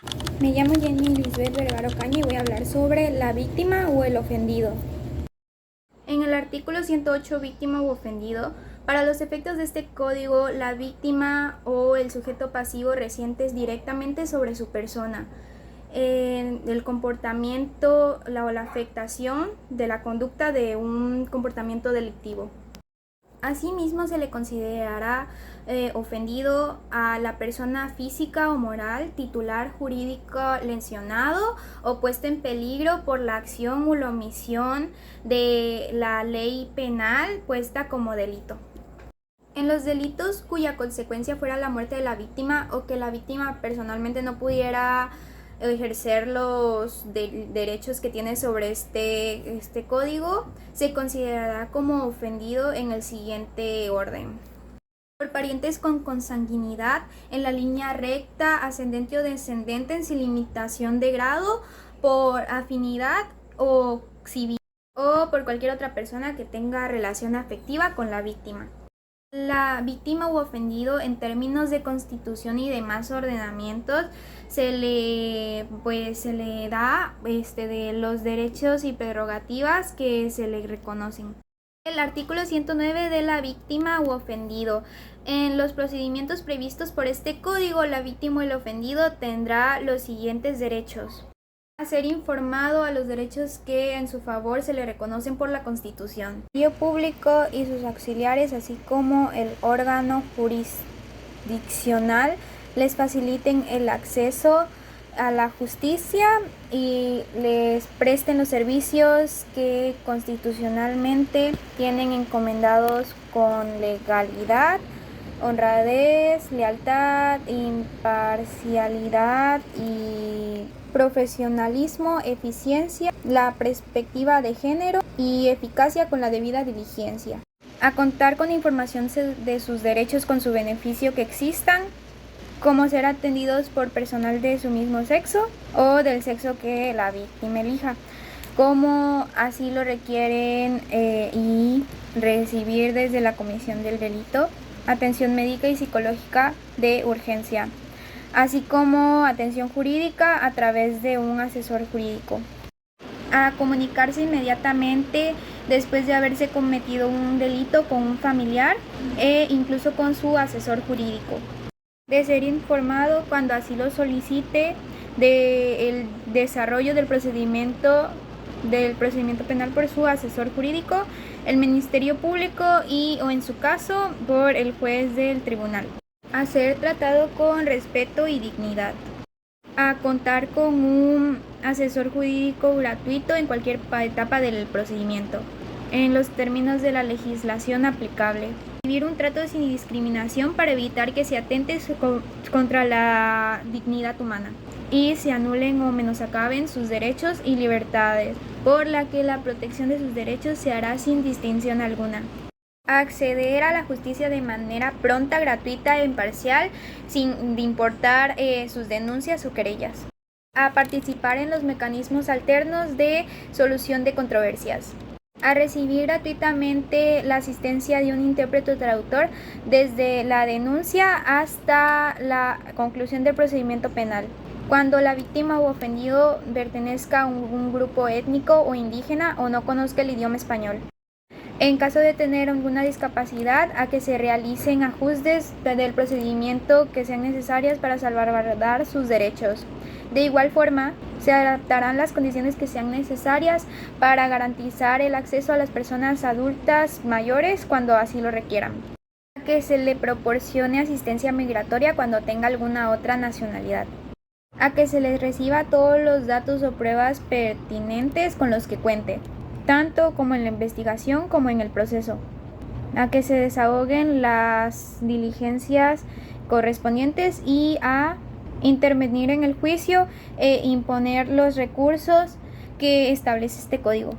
Me llamo Jenny Lisbeth Vergara Ocaña y voy a hablar sobre la víctima o el ofendido. En el artículo 108, víctima u ofendido, para los efectos de este código, la víctima o el sujeto pasivo resiente directamente sobre su persona, el comportamiento o la afectación de la conducta de un comportamiento delictivo. Asimismo, se le considerará ofendido a la persona física o moral, titular jurídico lesionado o puesto en peligro por la acción o la omisión de la ley penal puesta como delito. En los delitos cuya consecuencia fuera la muerte de la víctima o que la víctima personalmente no pudiera ejercer los derechos que tiene sobre este código, se considerará como ofendido en el siguiente orden. Por parientes con consanguinidad en la línea recta, ascendente o descendente sin limitación de grado, por afinidad o civil, o por cualquier otra persona que tenga relación afectiva con la víctima. La víctima u ofendido, en términos de constitución y demás ordenamientos, se le da de los derechos y prerrogativas que se le reconocen. El artículo 109 de la víctima u ofendido. En los procedimientos previstos por este código, la víctima o el ofendido tendrá los siguientes derechos: a ser informado a los derechos que en su favor se le reconocen por la Constitución. El Ministerio Público y sus auxiliares, así como el órgano jurisdiccional, les faciliten el acceso a la justicia y les presten los servicios que constitucionalmente tienen encomendados con legalidad, honradez, lealtad, imparcialidad y profesionalismo, eficiencia, la perspectiva de género y eficacia con la debida diligencia. A contar con información de sus derechos con su beneficio que existan, como ser atendidos por personal de su mismo sexo o del sexo que la víctima elija, como así lo requieren, y recibir desde la comisión del delito atención médica y psicológica de urgencia, así como atención jurídica a través de un asesor jurídico. A comunicarse inmediatamente después de haberse cometido un delito con un familiar e incluso con su asesor jurídico. De ser informado cuando así lo solicite del desarrollo del procedimiento penal por su asesor jurídico, el Ministerio Público y o en su caso por el juez del tribunal. A ser tratado con respeto y dignidad. A contar con un asesor jurídico gratuito en cualquier etapa del procedimiento, en los términos de la legislación aplicable. Recibir un trato sin discriminación para evitar que se atente contra la dignidad humana y se anulen o menoscaben sus derechos y libertades, por la que la protección de sus derechos se hará sin distinción alguna. Acceder a la justicia de manera pronta, gratuita e imparcial, sin importar sus denuncias o querellas. A participar en los mecanismos alternos de solución de controversias. A recibir gratuitamente la asistencia de un intérprete o traductor desde la denuncia hasta la conclusión del procedimiento penal. Cuando la víctima o ofendido pertenezca a un grupo étnico o indígena o no conozca el idioma español. En caso de tener alguna discapacidad, a que se realicen ajustes del procedimiento que sean necesarias para salvaguardar sus derechos. De igual forma, se adaptarán las condiciones que sean necesarias para garantizar el acceso a las personas adultas mayores cuando así lo requieran. A que se le proporcione asistencia migratoria cuando tenga alguna otra nacionalidad. A que se les reciba todos los datos o pruebas pertinentes con los que cuente, tanto como en la investigación como en el proceso. A que se desahoguen las diligencias correspondientes y a intervenir en el juicio e imponer los recursos que establece este código.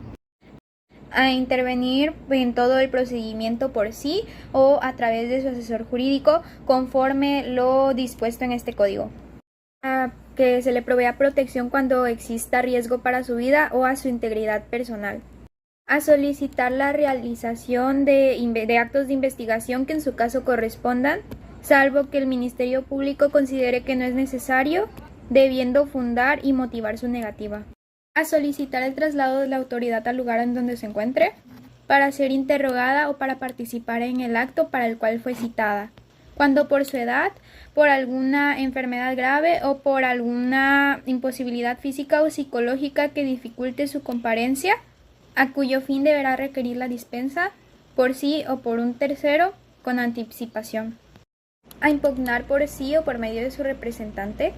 A intervenir en todo el procedimiento por sí o a través de su asesor jurídico conforme lo dispuesto en este código. A que se le provea protección cuando exista riesgo para su vida o a su integridad personal. A solicitar la realización de actos de investigación que en su caso correspondan, salvo que el Ministerio Público considere que no es necesario, debiendo fundar y motivar su negativa. A solicitar el traslado de la autoridad al lugar en donde se encuentre, para ser interrogada o para participar en el acto para el cual fue citada, cuando por su edad, por alguna enfermedad grave o por alguna imposibilidad física o psicológica que dificulte su comparencia, a cuyo fin deberá requerir la dispensa, por sí o por un tercero, con anticipación. A impugnar por sí o por medio de su representante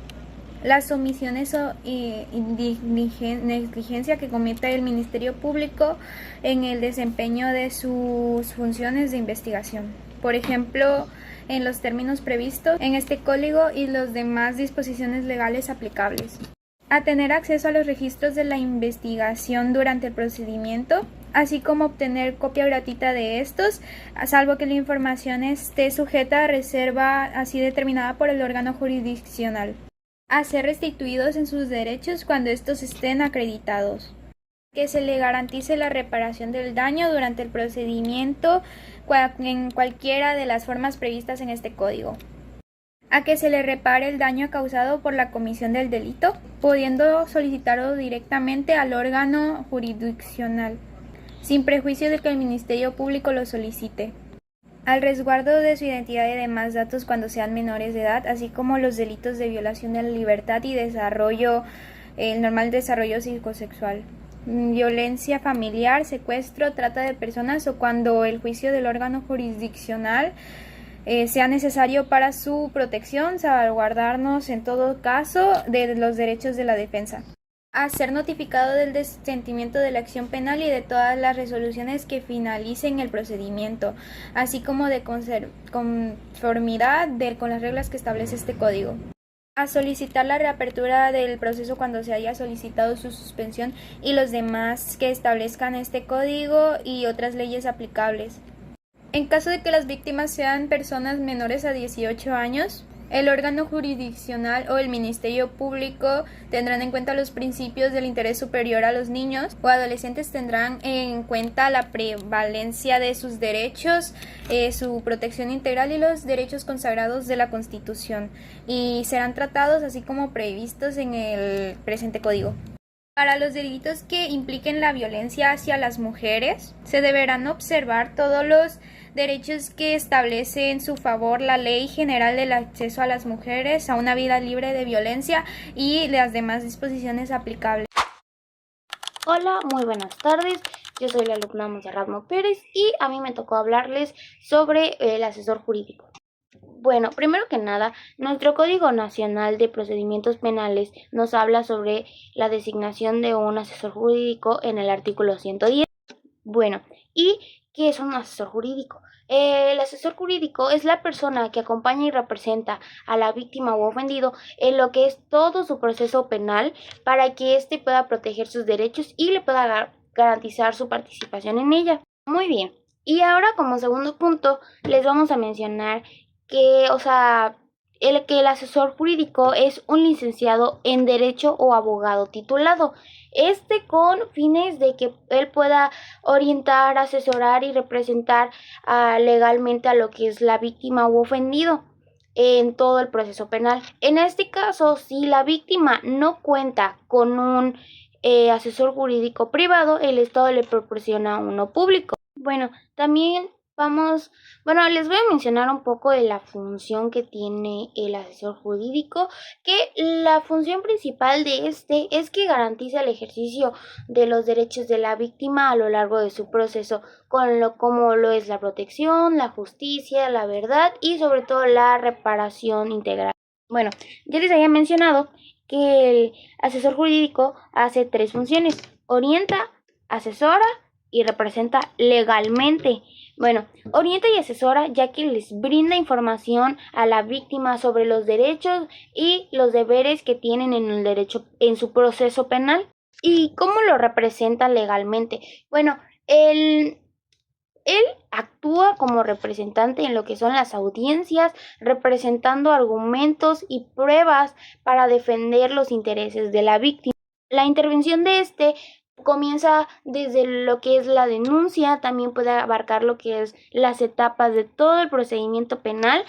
las omisiones o negligencia que cometa el Ministerio Público en el desempeño de sus funciones de investigación. Por ejemplo, en los términos previstos en este código y las demás disposiciones legales aplicables. A tener acceso a los registros de la investigación durante el procedimiento, así como obtener copia gratuita de estos, salvo que la información esté sujeta a reserva así determinada por el órgano jurisdiccional. A ser restituidos en sus derechos cuando estos estén acreditados. Que se le garantice la reparación del daño durante el procedimiento en cualquiera de las formas previstas en este código. A que se le repare el daño causado por la comisión del delito, pudiendo solicitarlo directamente al órgano jurisdiccional, sin prejuicio de que el Ministerio Público lo solicite. Al resguardo de su identidad y demás datos cuando sean menores de edad, así como los delitos de violación de la libertad y el normal desarrollo psicosexual, violencia familiar, secuestro, trata de personas o cuando el juicio del órgano jurisdiccional sea necesario para su protección, salvaguardarnos en todo caso de los derechos de la defensa. A ser notificado del desistimiento de la acción penal y de todas las resoluciones que finalicen el procedimiento, así como de conformidad con las reglas que establece este código. A solicitar la reapertura del proceso cuando se haya solicitado su suspensión y los demás que establezcan este código y otras leyes aplicables. En caso de que las víctimas sean personas menores a 18 años, el órgano jurisdiccional o el Ministerio Público tendrán en cuenta los principios del interés superior a los niños o adolescentes, tendrán en cuenta la prevalencia de sus derechos, su protección integral y los derechos consagrados de la Constitución, y serán tratados así como previstos en el presente código. Para los delitos que impliquen la violencia hacia las mujeres, se deberán observar todos los derechos que establece en su favor la Ley General del Acceso a las Mujeres a una vida libre de violencia y las demás disposiciones aplicables. Hola, muy buenas tardes. Yo soy la alumna Montserrat Pérez y a mí me tocó hablarles sobre el asesor jurídico. Bueno, primero que nada, nuestro Código Nacional de Procedimientos Penales nos habla sobre la designación de un asesor jurídico en el artículo 110. Bueno, ¿y qué es un asesor jurídico? El asesor jurídico es la persona que acompaña y representa a la víctima o ofendido en lo que es todo su proceso penal para que éste pueda proteger sus derechos y le pueda garantizar su participación en ella. Muy bien. Y ahora, como segundo punto, les vamos a mencionar que, el asesor jurídico es un licenciado en Derecho o abogado titulado. Con fines de que él pueda orientar, asesorar y representar legalmente a lo que es la víctima u ofendido en todo el proceso penal. En este caso, si la víctima no cuenta con un asesor jurídico privado, el Estado le proporciona uno público. Bueno, también les voy a mencionar un poco de la función que tiene el asesor jurídico, que la función principal de es que garantiza el ejercicio de los derechos de la víctima a lo largo de su proceso, como lo es la protección, la justicia, la verdad y sobre todo la reparación integral. Bueno, ya les había mencionado que el asesor jurídico hace 3 funciones: orienta, asesora y representa legalmente. Bueno, orienta y asesora ya que les brinda información a la víctima sobre los derechos y los deberes que tienen en el derecho en su proceso penal. ¿Y cómo lo representa legalmente? Bueno, él actúa como representante en lo que son las audiencias, representando argumentos y pruebas para defender los intereses de la víctima. La intervención de comienza desde lo que es la denuncia, también puede abarcar lo que es las etapas de todo el procedimiento penal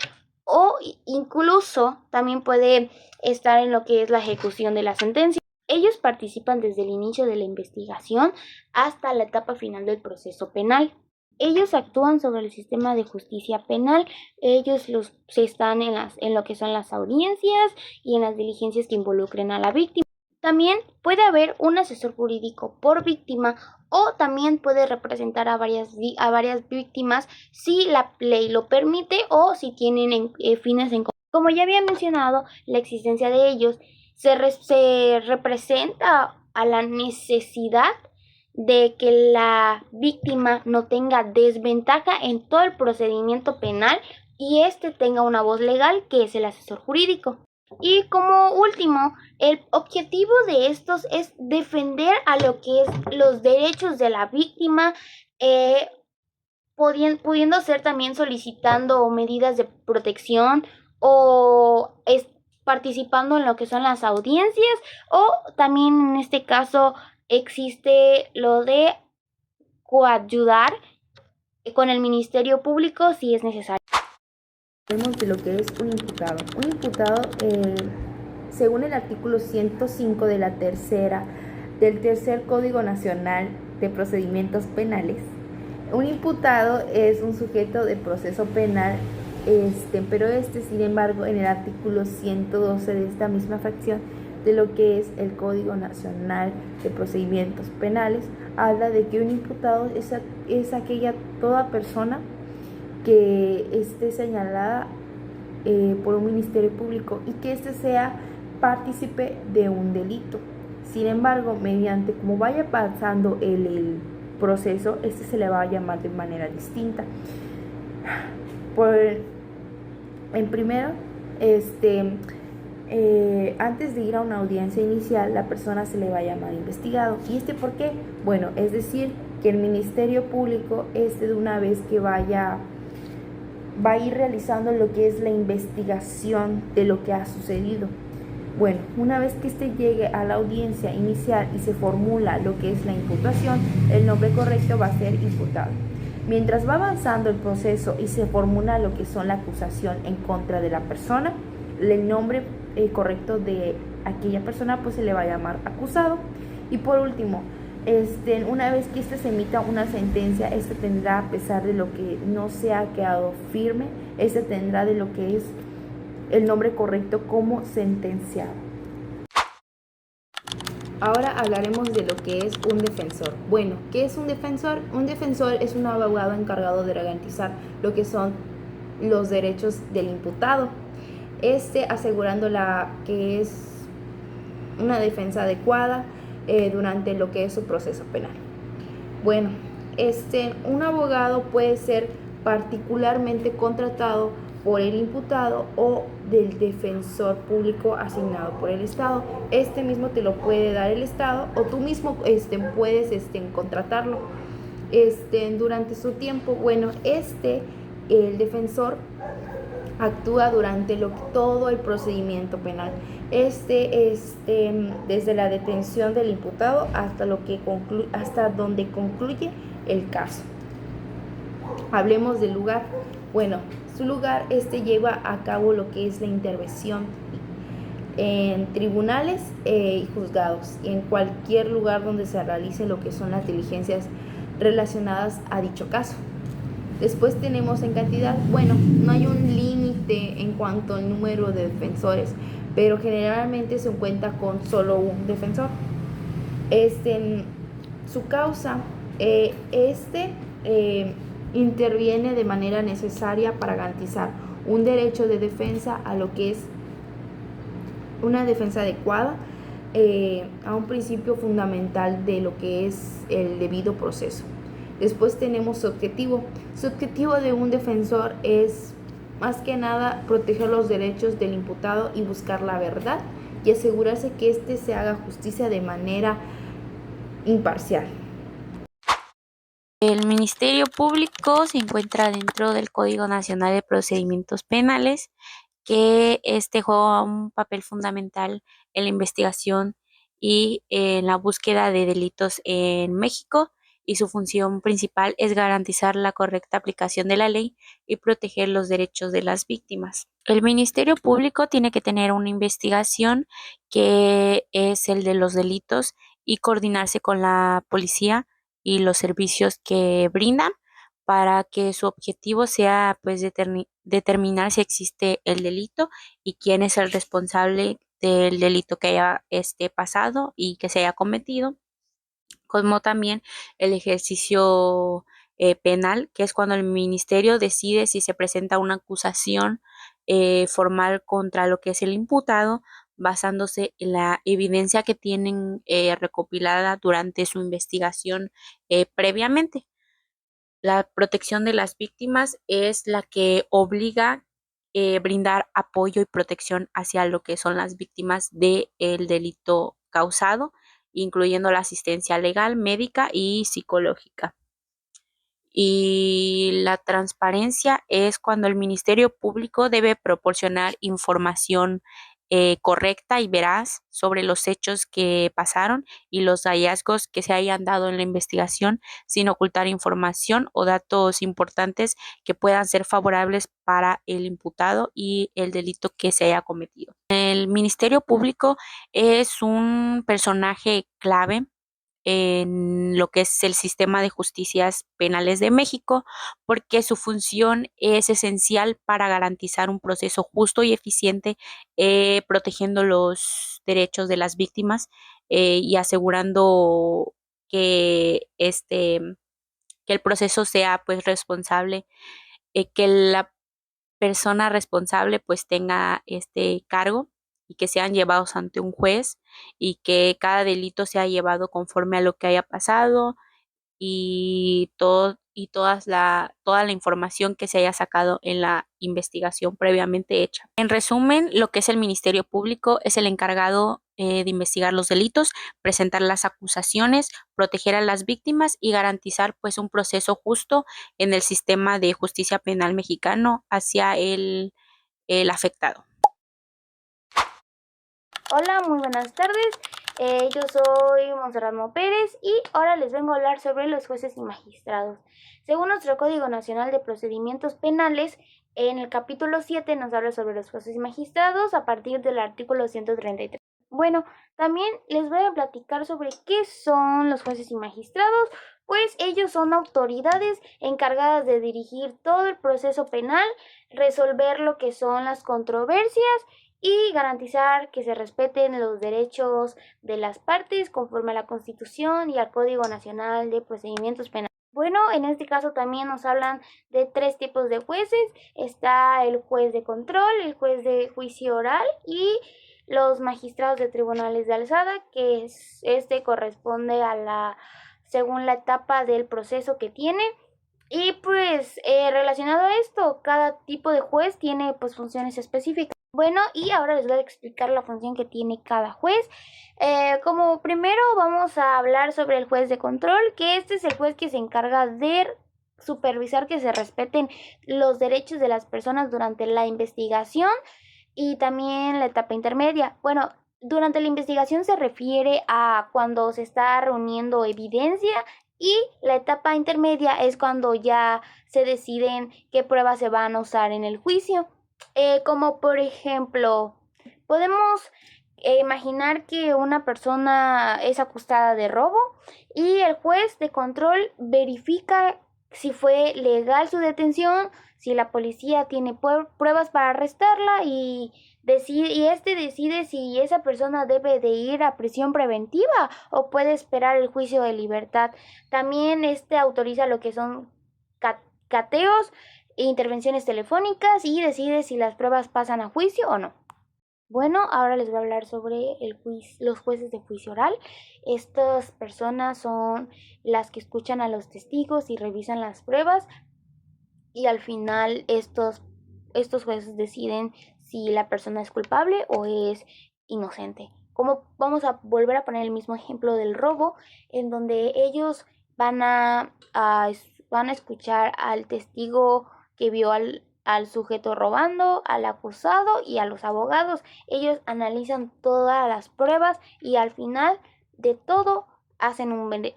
o incluso también puede estar en lo que es la ejecución de la sentencia. Ellos participan desde el inicio de la investigación hasta la etapa final del proceso penal. Ellos actúan sobre el sistema de justicia penal, se están en lo que son las audiencias y en las diligencias que involucren a la víctima. También puede haber un asesor jurídico por víctima o también puede representar a varias víctimas si la ley lo permite o si tienen fines en común. Como ya había mencionado, la existencia de ellos se representa a la necesidad de que la víctima no tenga desventaja en todo el procedimiento penal y éste tenga una voz legal, que es el asesor jurídico. Y como último, el objetivo de estos es defender a lo que es los derechos de la víctima, eh, pudiendo ser también solicitando medidas de protección o participando en lo que son las audiencias, o también en este caso existe lo de coayudar con el Ministerio Público si es necesario. Hablemos de lo que es un imputado. Un imputado, según el artículo 105 de del tercer Código Nacional de Procedimientos Penales, un imputado es un sujeto de proceso penal, pero sin embargo, en el artículo 112 de esta misma fracción de lo que es el Código Nacional de Procedimientos Penales, habla de que un imputado es aquella toda persona que esté señalada por un ministerio público y que éste sea partícipe de un delito. Sin embargo, mediante como vaya pasando el proceso, se le va a llamar de manera distinta. En primero, antes de ir a una audiencia inicial, la persona se le va a llamar investigado. ¿Y por qué? Bueno, es decir, que el Ministerio Público, de una vez que va a ir realizando lo que es la investigación de lo que ha sucedido. Bueno, una vez que llegue a la audiencia inicial y se formula lo que es la imputación, el nombre correcto va a ser imputado. Mientras va avanzando el proceso y se formula lo que son la acusación en contra de la persona, el nombre correcto de aquella persona pues se le va a llamar acusado. Y por último, una vez que se emita una sentencia, tendrá, a pesar de lo que no se ha quedado firme, tendrá de lo que es el nombre correcto como sentenciado. Ahora hablaremos de lo que es un defensor. Bueno, ¿qué es un defensor? Un defensor es un abogado encargado de garantizar lo que son los derechos del imputado, asegurando que es una defensa adecuada durante lo que es su proceso penal. Bueno, un abogado puede ser particularmente contratado por el imputado o del defensor público asignado por el Estado. Mismo te lo puede dar el Estado o tú mismo puedes contratarlo durante su tiempo. Bueno, el defensor actúa durante todo el procedimiento penal, desde la detención del imputado hasta donde concluye el caso. Hablemos del lugar. Bueno, su lugar lleva a cabo lo que es la intervención en tribunales y juzgados y en cualquier lugar donde se realice lo que son las diligencias relacionadas a dicho caso. Después tenemos en cantidad, bueno, no hay un límite en cuanto al número de defensores, pero generalmente se cuenta con solo un defensor. Su causa, interviene de manera necesaria para garantizar un derecho de defensa a lo que es una defensa adecuada, a un principio fundamental de lo que es el debido proceso. Después tenemos su objetivo. Su objetivo de un defensor es más que nada proteger los derechos del imputado y buscar la verdad y asegurarse que se haga justicia de manera imparcial. El Ministerio Público se encuentra dentro del Código Nacional de Procedimientos Penales, que juega un papel fundamental en la investigación y en la búsqueda de delitos en México y su función principal es garantizar la correcta aplicación de la ley y proteger los derechos de las víctimas. El Ministerio Público tiene que tener una investigación que es el de los delitos y coordinarse con la policía y los servicios que brindan para que su objetivo sea pues determinar si existe el delito y quién es el responsable del delito que haya pasado y que se haya cometido, como también el ejercicio penal, que es cuando el ministerio decide si se presenta una acusación formal contra lo que es el imputado, basándose en la evidencia que tienen recopilada durante su investigación previamente. La protección de las víctimas es la que obliga brindar apoyo y protección hacia lo que son las víctimas del delito causado, incluyendo la asistencia legal, médica y psicológica. Y la transparencia es cuando el Ministerio Público debe proporcionar información correcta y veraz sobre los hechos que pasaron y los hallazgos que se hayan dado en la investigación, sin ocultar información o datos importantes que puedan ser favorables para el imputado y el delito que se haya cometido. El Ministerio Público es un personaje clave en lo que es el sistema de justicias penales de México, porque su función es esencial para garantizar un proceso justo y eficiente, protegiendo los derechos de las víctimas y asegurando que que el proceso sea pues responsable, que la persona responsable pues tenga este cargo y que sean llevados ante un juez y que cada delito sea llevado conforme a lo que haya pasado y toda la información que se haya sacado en la investigación previamente hecha. En resumen, lo que es el Ministerio Público es el encargado de investigar los delitos, presentar las acusaciones, proteger a las víctimas y garantizar pues un proceso justo en el sistema de justicia penal mexicano hacia el afectado. Hola, muy buenas tardes. Yo soy Montserrat Pérez y ahora les vengo a hablar sobre los jueces y magistrados. Según nuestro Código Nacional de Procedimientos Penales, en el capítulo 7 nos habla sobre los jueces y magistrados a partir del artículo 133. Bueno, también les voy a platicar sobre qué son los jueces y magistrados, pues ellos son autoridades encargadas de dirigir todo el proceso penal, resolver lo que son las controversias y garantizar que se respeten los derechos de las partes conforme a la Constitución y al Código Nacional de Procedimientos Penales. Bueno, en este caso también nos hablan de 3 tipos de jueces. Está el juez de control, el juez de juicio oral y los magistrados de tribunales de alzada, que corresponde a según la etapa del proceso que tiene. Y pues relacionado a esto, cada tipo de juez tiene pues funciones específicas. Bueno, y ahora les voy a explicar la función que tiene cada juez. Como primero vamos a hablar sobre el juez de control, que es el juez que se encarga de supervisar que se respeten los derechos de las personas durante la investigación y también la etapa intermedia. Bueno, durante la investigación se refiere a cuando se está reuniendo evidencia y la etapa intermedia es cuando ya se deciden qué pruebas se van a usar en el juicio. Como por ejemplo, podemos imaginar que una persona es acusada de robo y el juez de control verifica si fue legal su detención, si la policía tiene pruebas para arrestarla y decide si esa persona debe de ir a prisión preventiva o puede esperar el juicio de libertad. También autoriza lo que son cateos e intervenciones telefónicas y decide si las pruebas pasan a juicio o no. Bueno, ahora les voy a hablar sobre los jueces de juicio oral. Estas personas son las que escuchan a los testigos y revisan las pruebas y al final estos jueces deciden si la persona es culpable o es inocente. Como vamos a volver a poner el mismo ejemplo del robo, en donde ellos van a escuchar al testigo que vio al sujeto robando, al acusado y a los abogados. Ellos analizan todas las pruebas y al final de todo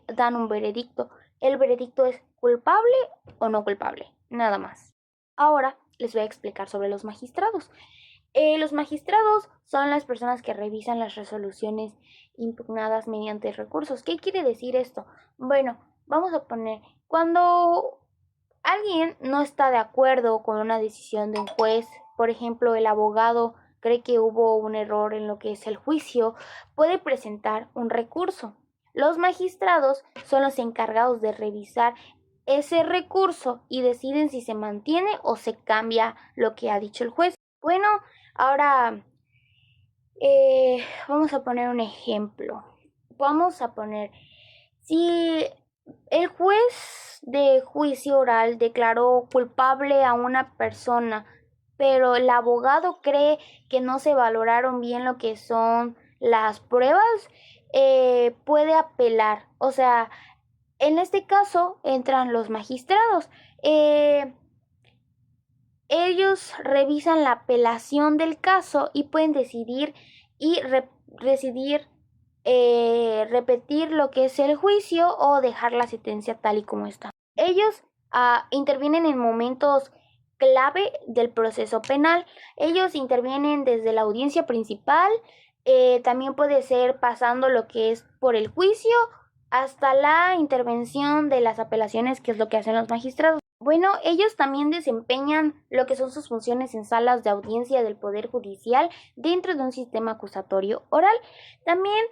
dan un veredicto. el veredicto es culpable o no culpable, nada más. Ahora les voy a explicar sobre los magistrados. Los magistrados son las personas que revisan las resoluciones impugnadas mediante recursos. ¿Qué quiere decir esto? Bueno, vamos a poner, cuando alguien no está de acuerdo con una decisión de un juez, por ejemplo, el abogado cree que hubo un error en lo que es el juicio, puede presentar un recurso. Los magistrados son los encargados de revisar ese recurso y deciden si se mantiene o se cambia lo que ha dicho el juez. Bueno, ahora vamos a poner un ejemplo. Vamos a poner, si el juez de juicio oral declaró culpable a una persona, pero el abogado cree que no se valoraron bien lo que son las pruebas, puede apelar. O sea, en este caso entran los magistrados. Ellos revisan la apelación del caso y pueden decidir y repetir lo que es el juicio o dejar la sentencia tal y como está. Ellos intervienen en momentos clave del proceso penal. Ellos intervienen desde la audiencia principal, también puede ser pasando lo que es por el juicio hasta la intervención de las apelaciones, que es lo que hacen los magistrados. Bueno, ellos también desempeñan lo que son sus funciones en salas de audiencia del Poder Judicial dentro de un sistema acusatorio oral. También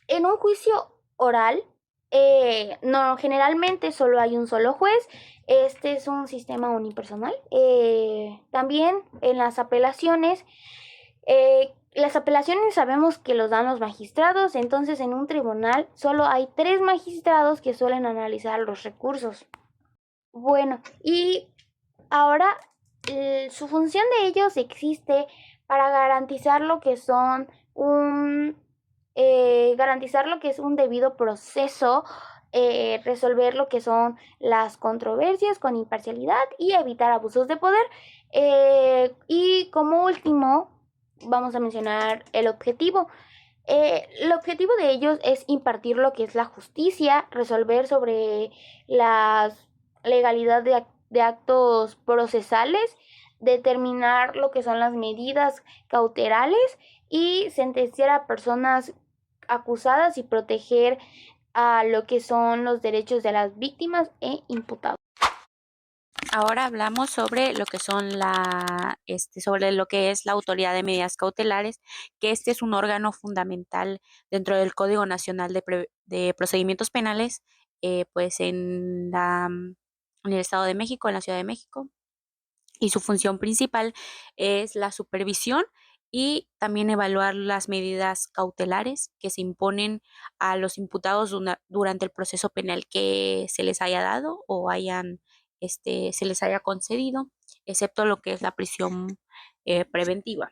en un juicio oral, no, generalmente solo hay un solo juez. Este es un sistema unipersonal. También en las apelaciones sabemos que los dan los magistrados, entonces en un tribunal solo hay 3 magistrados que suelen analizar los recursos. Bueno, y ahora su función de ellos existe para garantizar lo que son garantizar lo que es un debido proceso, resolver lo que son las controversias con imparcialidad y evitar abusos de poder. Y como último, vamos a mencionar el objetivo. El objetivo de ellos es impartir lo que es la justicia, resolver sobre la legalidad de actos procesales, determinar lo que son las medidas cautelales y sentenciar a personas acusadas y proteger a lo que son los derechos de las víctimas e imputados. Ahora hablamos sobre lo que son sobre lo que es la autoridad de medidas cautelares, que este es un órgano fundamental dentro del Código Nacional de Procedimientos Penales, pues en el Estado de México, en la Ciudad de México, y su función principal es la supervisión y también evaluar las medidas cautelares que se imponen a los imputados durante el proceso penal que se les haya dado o se les haya concedido, excepto lo que es la prisión preventiva.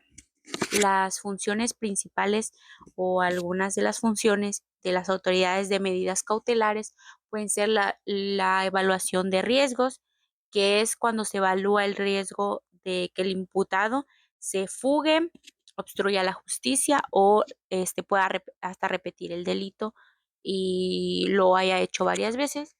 Las funciones principales o algunas de las funciones de las autoridades de medidas cautelares pueden ser la evaluación de riesgos, que es cuando se evalúa el riesgo de que el imputado se fugue, obstruya la justicia o pueda hasta repetir el delito y lo haya hecho varias veces,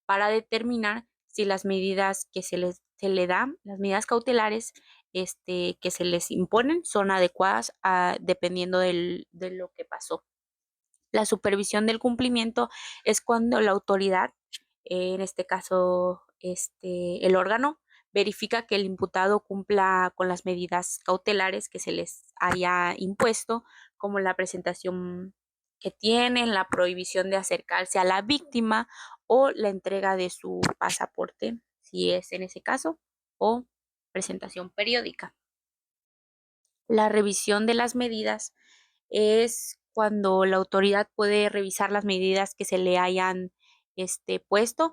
para determinar si las medidas que se le dan, las medidas cautelares que se les imponen, son adecuadas dependiendo de lo que pasó. La supervisión del cumplimiento es cuando la autoridad, en este caso el órgano, verifica que el imputado cumpla con las medidas cautelares que se les haya impuesto, como la presentación que tienen, la prohibición de acercarse a la víctima o la entrega de su pasaporte, si es en ese caso, o presentación periódica. La revisión de las medidas es cuando la autoridad puede revisar las medidas que se le hayan puesto,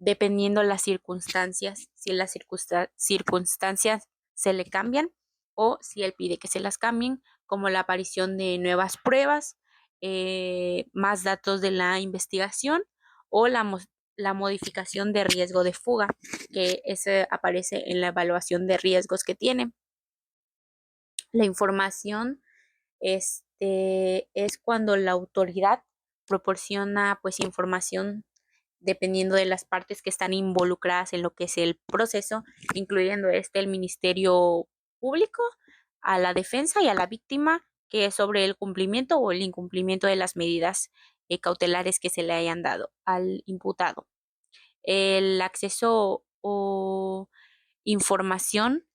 dependiendo las circunstancias, si las circunstancias se le cambian o si él pide que se las cambien, como la aparición de nuevas pruebas, más datos de la investigación o la modificación de riesgo de fuga, que ese aparece en la evaluación de riesgos que tiene. La información es cuando la autoridad proporciona pues información dependiendo de las partes que están involucradas en lo que es el proceso, incluyendo el Ministerio Público, a la defensa y a la víctima, que es sobre el cumplimiento o el incumplimiento de las medidas cautelares que se le hayan dado al imputado. El acceso o información,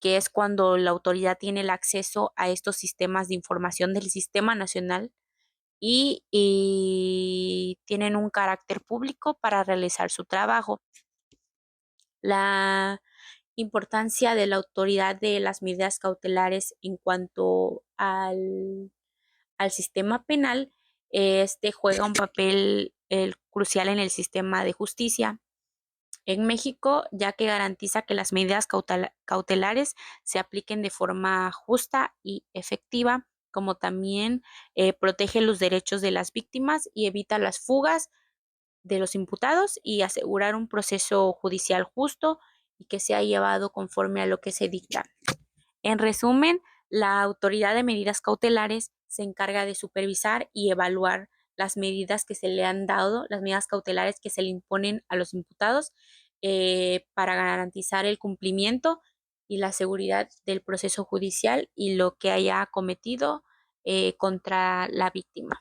que es cuando la autoridad tiene el acceso a estos sistemas de información del Sistema Nacional y tienen un carácter público para realizar su trabajo. La importancia de la autoridad de las medidas cautelares en cuanto al sistema penal, juega un papel crucial en el sistema de justicia en México, ya que garantiza que las medidas cautelares se apliquen de forma justa y efectiva, como también protege los derechos de las víctimas y evita las fugas de los imputados y asegurar un proceso judicial justo y que sea llevado conforme a lo que se dicta. En resumen, la autoridad de medidas cautelares se encarga de supervisar y evaluar las medidas que se le han dado, las medidas cautelares que se le imponen a los imputados para garantizar el cumplimiento y la seguridad del proceso judicial y lo que haya cometido contra la víctima.